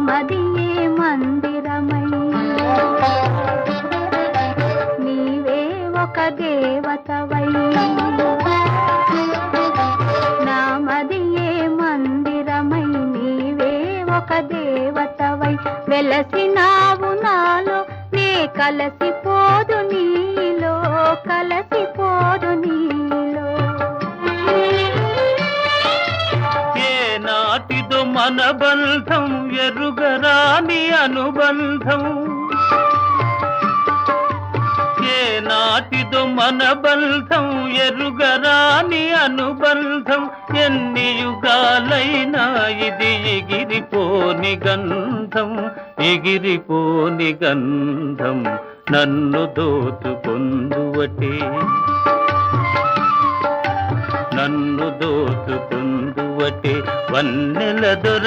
మదియే మందిరమై నీవే ఒక దేవతవై నా మదియే మందిరమై నీవే ఒక దేవతవై వెలసినావు నాలో నే కలసిపోదు నీలో కలసిపోదు నీలో ఏనాటిదో మన బంధం ఎరుగరాని అనుబంధం ఏనాటిదో మన బంధం ఎరుగరాని అనుబంధం ఎన్ని యుగాలైనా ఇది ఎగిరిపోని గంధం ఎగిరిపోని గంధం నన్ను దోచుకొందువటే నన్ను దోచుకొందువటే వన్నెల దొర